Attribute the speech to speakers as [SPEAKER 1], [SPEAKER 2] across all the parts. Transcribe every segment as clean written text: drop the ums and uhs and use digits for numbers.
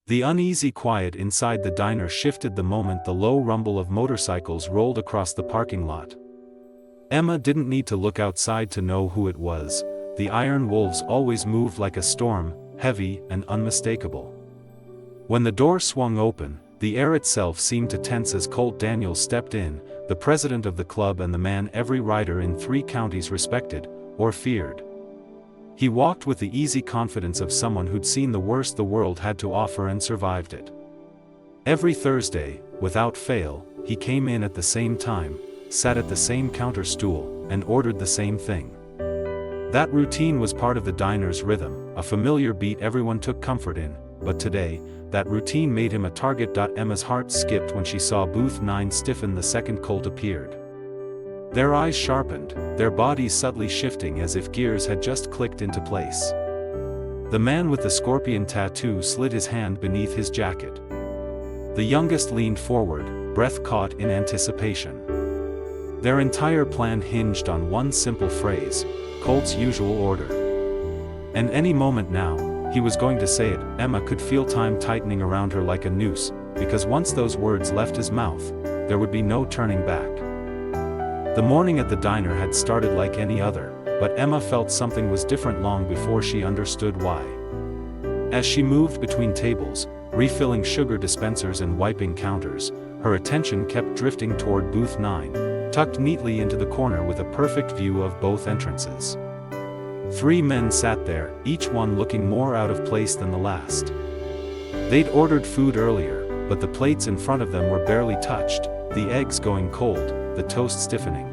[SPEAKER 1] The uneasy quiet inside the diner shifted the moment the low rumble of motorcycles rolled across the parking lot. Emma didn't need to look outside to know who it was. The Iron Wolves always moved like a storm, heavy and unmistakable. When the door swung open, the air itself seemed to tense as Colt Daniels stepped in, the president of the club and the man every rider in 3 counties respected, or feared. He walked with the easy confidence of someone who'd seen the worst the world had to offer and survived it. Every Thursday, without fail, he came in at the same time, sat at the same counter stool, and ordered the same thing. That routine was part of the diner's rhythm, a familiar beat everyone took comfort in, but today, that routine made him a target. Emma's heart skipped when she saw booth 9 stiffen the second Colt appeared. Their eyes sharpened, their bodies subtly shifting as if gears had just clicked into place. The man with the scorpion tattoo slid his hand beneath his jacket. The youngest leaned forward, breath caught in anticipation. Their entire plan hinged on one simple phrase, Colt's usual order. And any moment now, he was going to say it. Emma could feel time tightening around her like a noose, because once those words left his mouth, there would be no turning back. The morning at the diner had started like any other, but Emma felt something was different long before she understood why. As she moved between tables, refilling sugar dispensers and wiping counters, her attention kept drifting toward booth 9, tucked neatly into the corner with a perfect view of both entrances. 3 men sat there, each one looking more out of place than the last. They'd ordered food earlier, but the plates in front of them were barely touched, the eggs going cold, the toast stiffening.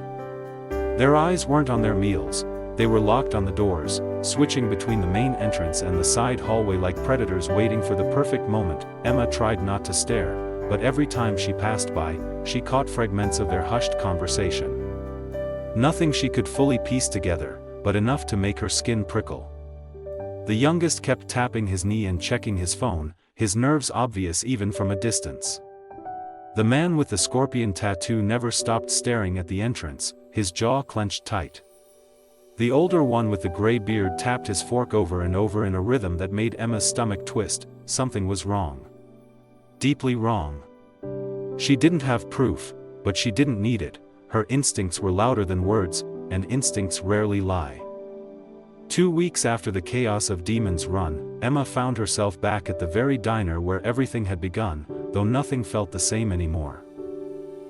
[SPEAKER 1] Their eyes weren't on their meals, they were locked on the doors, switching between the main entrance and the side hallway like predators waiting for the perfect moment. Emma tried not to stare, but every time she passed by, she caught fragments of their hushed conversation. Nothing she could fully piece together, but enough to make her skin prickle. The youngest kept tapping his knee and checking his phone, his nerves obvious even from a distance. The man with the scorpion tattoo never stopped staring at the entrance, his jaw clenched tight. The older one with the gray beard tapped his fork over and over in a rhythm that made Emma's stomach twist. Something was wrong. Deeply wrong. She didn't have proof, but she didn't need it. Her instincts were louder than words, and instincts rarely lie. 2 weeks after the chaos of Demon's Run, Emma found herself back at the very diner where everything had begun, though nothing felt the same anymore.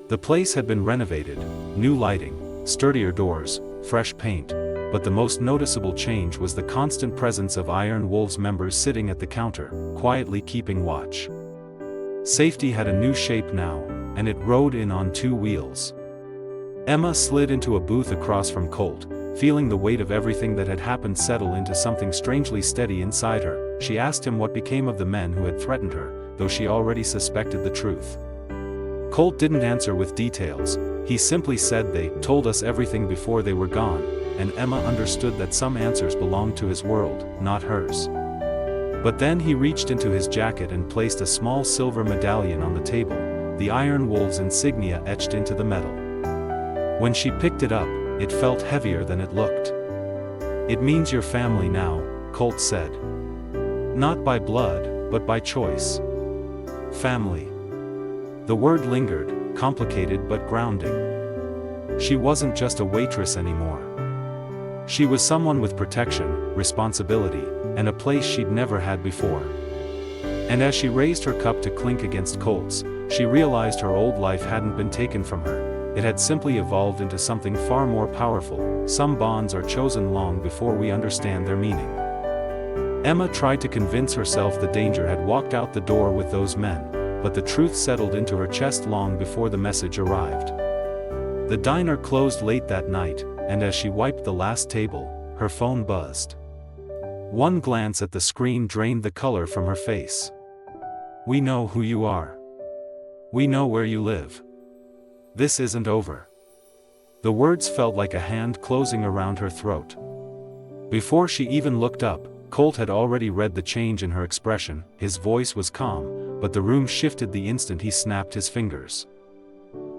[SPEAKER 1] The place had been renovated, new lighting, sturdier doors, fresh paint, but the most noticeable change was the constant presence of Iron Wolves members sitting at the counter, quietly keeping watch. Safety had a new shape now, and it rode in on 2 wheels. Emma slid into a booth across from Colt, feeling the weight of everything that had happened settle into something strangely steady inside her. She asked him what became of the men who had threatened her, though she already suspected the truth. Colt didn't answer with details, he simply said they told us everything before they were gone, and Emma understood that some answers belonged to his world, not hers. But then he reached into his jacket and placed a small silver medallion on the table, the Iron Wolves insignia etched into the metal. When she picked it up, it felt heavier than it looked. "It means your family now," Colt said. "Not by blood, but by choice." Family. The word lingered, complicated but grounding. She wasn't just a waitress anymore. She was someone with protection, responsibility, and a place she'd never had before. And as she raised her cup to clink against Colt's, she realized her old life hadn't been taken from her. It had simply evolved into something far more powerful. Some bonds are chosen long before we understand their meaning. Emma tried to convince herself the danger had walked out the door with those men, but the truth settled into her chest long before the message arrived. The diner closed late that night, and as she wiped the last table, her phone buzzed. One glance at the screen drained the color from her face. "We know who you are. We know where you live. This isn't over." The words felt like a hand closing around her throat. Before she even looked up, Colt had already read the change in her expression. His voice was calm, but the room shifted the instant he snapped his fingers.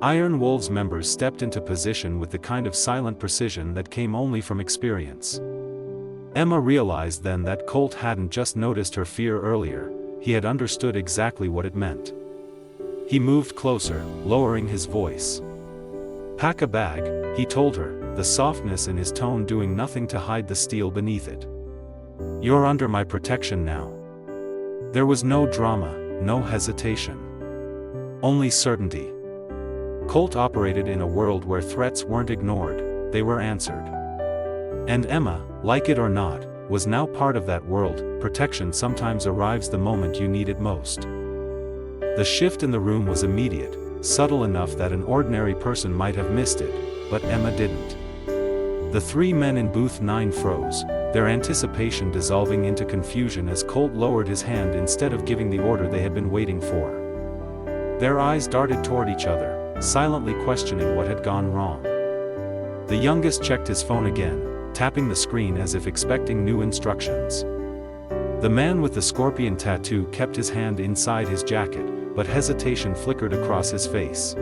[SPEAKER 1] Iron Wolves members stepped into position with the kind of silent precision that came only from experience. Emma realized then that Colt hadn't just noticed her fear earlier, he had understood exactly what it meant. He moved closer, lowering his voice. "Pack a bag," he told her, the softness in his tone doing nothing to hide the steel beneath it. "You're under my protection now." There was no drama, no hesitation. Only certainty. Colt operated in a world where threats weren't ignored, they were answered. And Emma, like it or not, was now part of that world. Protection sometimes arrives the moment you need it most. The shift in the room was immediate, subtle enough that an ordinary person might have missed it, but Emma didn't. The three men in booth 9 froze, their anticipation dissolving into confusion as Colt lowered his hand instead of giving the order they had been waiting for. Their eyes darted toward each other, silently questioning what had gone wrong. The youngest checked his phone again, tapping the screen as if expecting new instructions. The man with the scorpion tattoo kept his hand inside his jacket, but hesitation flickered across his face.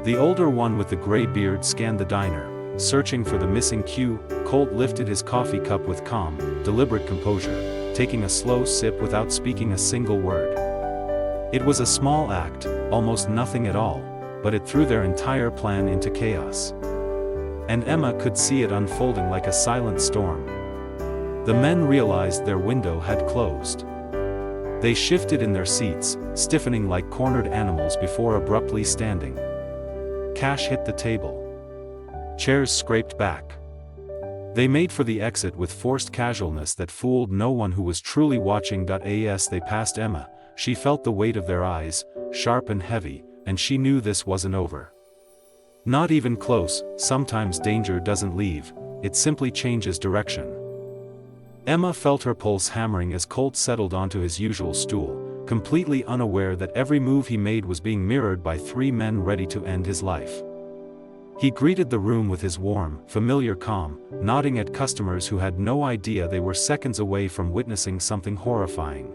[SPEAKER 1] The older one with the gray beard scanned the diner, searching for the missing cue. Colt lifted his coffee cup with calm, deliberate composure, taking a slow sip without speaking a single word. It was a small act, almost nothing at all, but it threw their entire plan into chaos. And Emma could see it unfolding like a silent storm. The men realized their window had closed. They shifted in their seats, stiffening like cornered animals before abruptly standing. Cash hit the table. Chairs scraped back. They made for the exit with forced casualness that fooled no one who was truly watching. As they passed Emma, she felt the weight of their eyes, sharp and heavy, and she knew this wasn't over. Not even close. Sometimes danger doesn't leave, it simply changes direction. Emma felt her pulse hammering as Colt settled onto his usual stool, completely unaware that every move he made was being mirrored by three men ready to end his life. He greeted the room with his warm, familiar calm, nodding at customers who had no idea they were seconds away from witnessing something horrifying.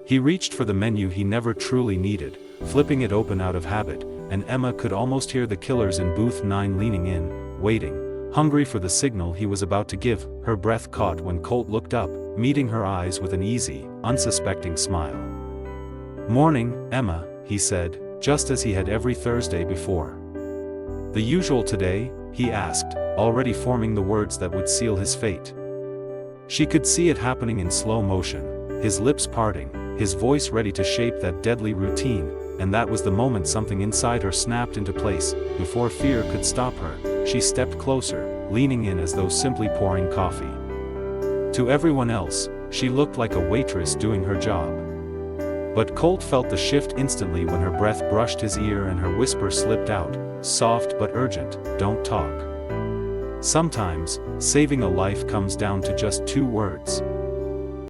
[SPEAKER 1] He reached for the menu he never truly needed, flipping it open out of habit, and Emma could almost hear the killers in booth 9 leaning in, waiting, hungry for the signal he was about to give. Her breath caught when Colt looked up, meeting her eyes with an easy, unsuspecting smile. "Morning, Emma," he said, just as he had every Thursday before. "The usual today?" he asked, already forming the words that would seal his fate. She could see it happening in slow motion, his lips parting, his voice ready to shape that deadly routine, and that was the moment something inside her snapped into place. Before fear could stop her, she stepped closer, leaning in as though simply pouring coffee. To everyone else, she looked like a waitress doing her job. But Colt felt the shift instantly when her breath brushed his ear and her whisper slipped out, soft but urgent, "Don't talk." Sometimes, saving a life comes down to just 2 words.